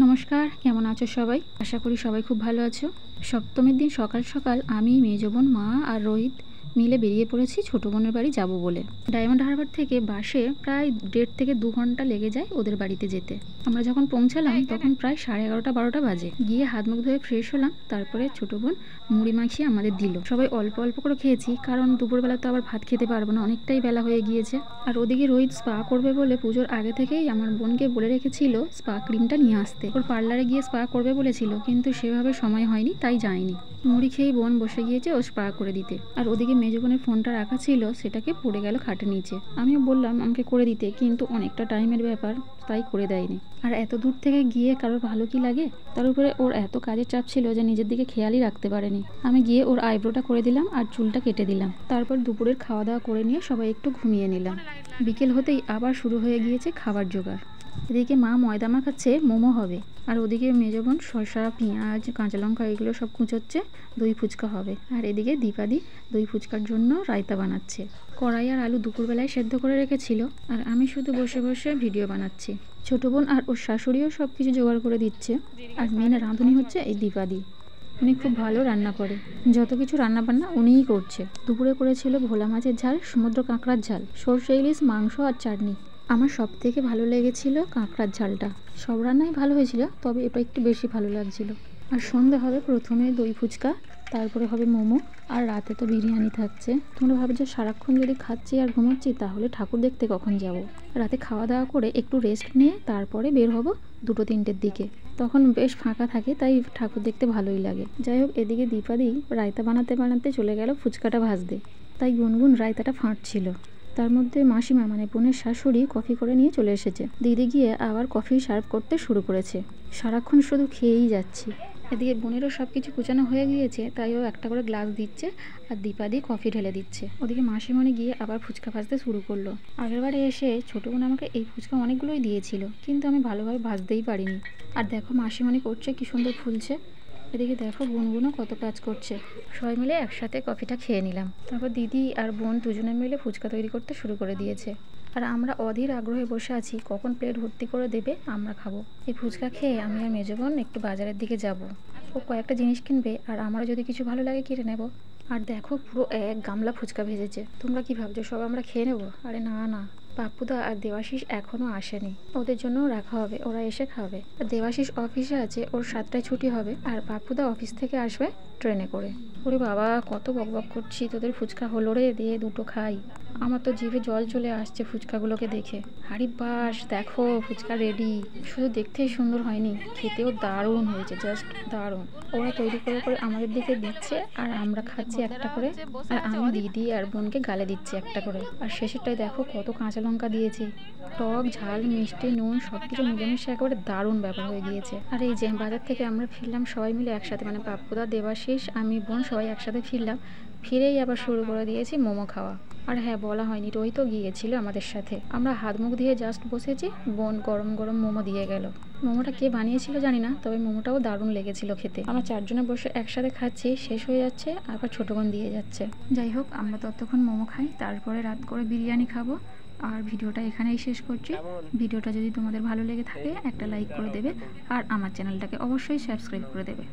নমস্কার, কেমন আছো সবাই? আশা করি সবাই খুব ভালো আছো। সপ্তমীর দিন সকাল সকাল আমি, মেজো বোন, মা আর রোহিত মিলে বেরিয়ে পড়েছি ছোটো বোনের বাড়ি যাব বলে। ডায়মন্ড হারবার থেকে বাসে প্রায় 1.5 থেকে 2 ঘন্টা লেগে যায় ওদের বাড়িতে যেতে। আমরা যখন পৌঁছালাম তখন প্রায় 11:30-12টা বাজে। গিয়ে হাত মুখ ধুয়ে ফ্রেশ হলাম, তারপরে ছোটো বোন মুড়ি মাখিয়ে আমাদের দিল। সবাই অল্প অল্প করে খেয়েছি, কারণ দুপুরবেলা তো আবার ভাত খেতে পারবো না, অনেকটাই বেলা হয়ে গিয়েছে। আর ওদিকে রোহিত স্পা করবে বলে পুজোর আগে থেকেই আমার বোনকে বলে রেখেছিল স্পা ক্রিমটা নিয়ে আসতে। ওর পার্লারে গিয়ে স্পা করবে বলেছিল, কিন্তু সেভাবে সময় হয়নি, তাই যায়নি। মুড়ি খেয়েই বোন বসে গিয়েছে ও স্পা করে দিতে। আর ওদিকে মেজো বোনের ফোনটা রাখা ছিল, সেটাকে পড়ে গেল খাটের নিচে। আমিও বললাম আমাকে করে দিতে, কিন্তু অনেকটা টাইমের ব্যাপার, তাই করে দেয়নি। আর এত দূর থেকে গিয়ে কারোর ভালো কি লাগে? তার উপরে ওর এত কাজের চাপ ছিল যে নিজের দিকে খেয়ালই রাখতে পারেনি। আমি গিয়ে ওর আইব্রোটা করে দিলাম আর চুলটা কেটে দিলাম। তারপর দুপুরের খাওয়া দাওয়া করে নিয়ে সবাই একটু ঘুমিয়ে নিলাম। বিকেল হতেই আবার শুরু হয়ে গিয়েছে খাবার জোগাড়। এদিকে মা ময়দা মাখাচ্ছে, মোমো হবে। আর ওদিকে মেজো বোন শসা, পেঁয়াজ, কাঁচা লঙ্কা এগুলো সব কুচোচ্ছে, দই ফুচকা হবে। আর এদিকে দীপাদি দই ফুচকার জন্য রায়তা বানাচ্ছে। কড়াই আর আলু দুপুরবেলায় সেদ্ধ করে রেখেছিল, আর আমি শুধু বসে বসে ভিডিও বানাচ্ছি। ছোটো বোন আর ওর শাশুড়িও সব কিছু জোগাড় করে দিচ্ছে। আর মেন রাঁধুনি হচ্ছে এই দীপাদি। উনি খুব ভালো রান্না করে, যত কিছু রান্না বান্না উনিই করছে। দুপুরে করেছিল ভোলা মাছের ঝাল, সমুদ্র কাঁকড়ার ঝাল, সরষে ইলিশ, মাংস আর চাটনি। আমার সব থেকে ভালো লেগেছিল কাঁকড়ার ঝালটা। সব রান্নাই ভালো হয়েছিল, তবে এটা একটু বেশি ভালো লাগছিল। আর সন্ধে হবে প্রথমে দই ফুচকা, তারপরে হবে মোমো, আর রাতে তো বিরিয়ানি থাকছে। তোমরা ভাবছো সারাক্ষণ যদি খাচ্ছি আর ঘুমাচ্ছি তাহলে ঠাকুর দেখতে কখন যাব? রাতে খাওয়া দাওয়া করে একটু রেস্ট নিয়ে তারপরে বের হব 2-3টের দিকে। তখন বেশ ফাঁকা থাকে, তাই ঠাকুর দেখতে ভালোই লাগে। যাই হোক, এদিকে দীপাদি রায়তা বানাতে বানাতে চলে গেল ফুচকাটা ভাজতে, তাই গুনগুন রায়তাটা ফাঁটছিল। তার মধ্যে মাসিমা মানে বোনের শাশুড়ি কফি করে নিয়ে চলে এসেছে। দিদি গিয়ে আবার কফি সার্ভ করতে শুরু করেছে। সারাক্ষণ শুধু খেয়েই যাচ্ছি। এদিকে বোনেরও সব কিছু কুচানো হয়ে গিয়েছে, তাই ও একটা করে গ্লাস দিচ্ছে আর দীপাদি কফি ঢেলে দিচ্ছে। ওদিকে মাসিমণি গিয়ে আবার ফুচকা ভাজতে শুরু করলো। আগেরবারে এসে ছোটো বোন আমাকে এই ফুচকা অনেকগুলোই দিয়েছিল, কিন্তু আমি ভালোভাবে ভাজতেই পারিনি। আর দেখো মাসিমণি করছে কি সুন্দর ফুলছে। এদিকে দেখো গুনগুনও কত কাজ করছে। সবাই মিলে একসাথে কফিটা খেয়ে নিলাম। তারপর দিদি আর বোন দুজনে মিলে ফুচকা তৈরি করতে শুরু করে দিয়েছে। আর আমরা অধীর আগ্রহে বসে আছি কখন প্লেট ভর্তি করে দেবে, আমরা খাবো। এই ফুচকা খেয়ে আমি আর মেজো বোন একটু বাজারের দিকে যাব। ও কয়েকটা জিনিস কিনবে, আর আমারও যদি কিছু ভালো লাগে কিনে নেব। আর দেখো পুরো 1 গামলা ফুচকা ভেজেছে। তোমরা কি ভাবছো সব আমরা খেয়ে নেবো? আরে না না, পাপ্পুদা আর দেবাশিস এখনও আসেনি, ওদের জন্য রাখা হবে, ওরা এসে খাবে। আর দেবাশিস অফিসে আছে, ওর 7টায় ছুটি হবে, আর পাপ্পুদা অফিস থেকে আসবে ট্রেনে করে। ওরে বাবা, কত বকবক করছি, তোদের ফুচকা হলো রে, দিয়ে দুটো খাই। আমার তো জিভে জল চলে আসছে ফুচকাগুলোকে দেখে। হাড়ি বাস, দেখো ফুচকা রেডি। শুধু দেখতেই সুন্দর হয়নি, খেতেও দারুণ হয়েছে, জাস্ট দারুণ। ওরা তৈরি করে করে আমাদের দিকে দিচ্ছে, আর আমরা খাচ্ছি একটা করে। আর আমি দিদি আর বোনকে গালে দিচ্ছি একটা করে। আর শেষেরটায় দেখো কত কাঁচা লঙ্কা দিয়েছি। টক, ঝাল, মিষ্টি, নুন সবকিছু মিলেমিশে একেবারে দারুণ ব্যাপার হয়ে গিয়েছে। আর এই যে বাজার থেকে আমরা ফিরলাম সবাই মিলে একসাথে, মানে পাপ্পুদা, দেবাশিস, আমি, বোন সবাই একসাথে ফিরলাম। ফিরেই আবার শুরু করে দিয়েছি মোমো খাওয়া। আর হ্যাঁ, বলা হয়নি, রোহিতও গিয়েছিল আমাদের সাথে। আমরা হাত মুখ দিয়ে জাস্ট বসেছি, বোন গরম গরম মোমো দিয়ে গেল। মোমোটা কে বানিয়েছিল জানি না, তবে মোমোটাও দারুণ লেগেছিল খেতে। আমরা 4জনে বসে একসাথে খাচ্ছি, শেষ হয়ে যাচ্ছে, আবার ছোটো বোন দিয়ে যাচ্ছে। যাই হোক, আমরা ততক্ষণ মোমো খাই, তারপরে রাত করে বিরিয়ানি খাবো। আর ভিডিওটা এখানেই শেষ করছি। ভিডিওটা যদি তোমাদের ভালো লেগে থাকে একটা লাইক করে দেবে, আর আমার চ্যানেলটাকে অবশ্যই সাবস্ক্রাইব করে দেবে।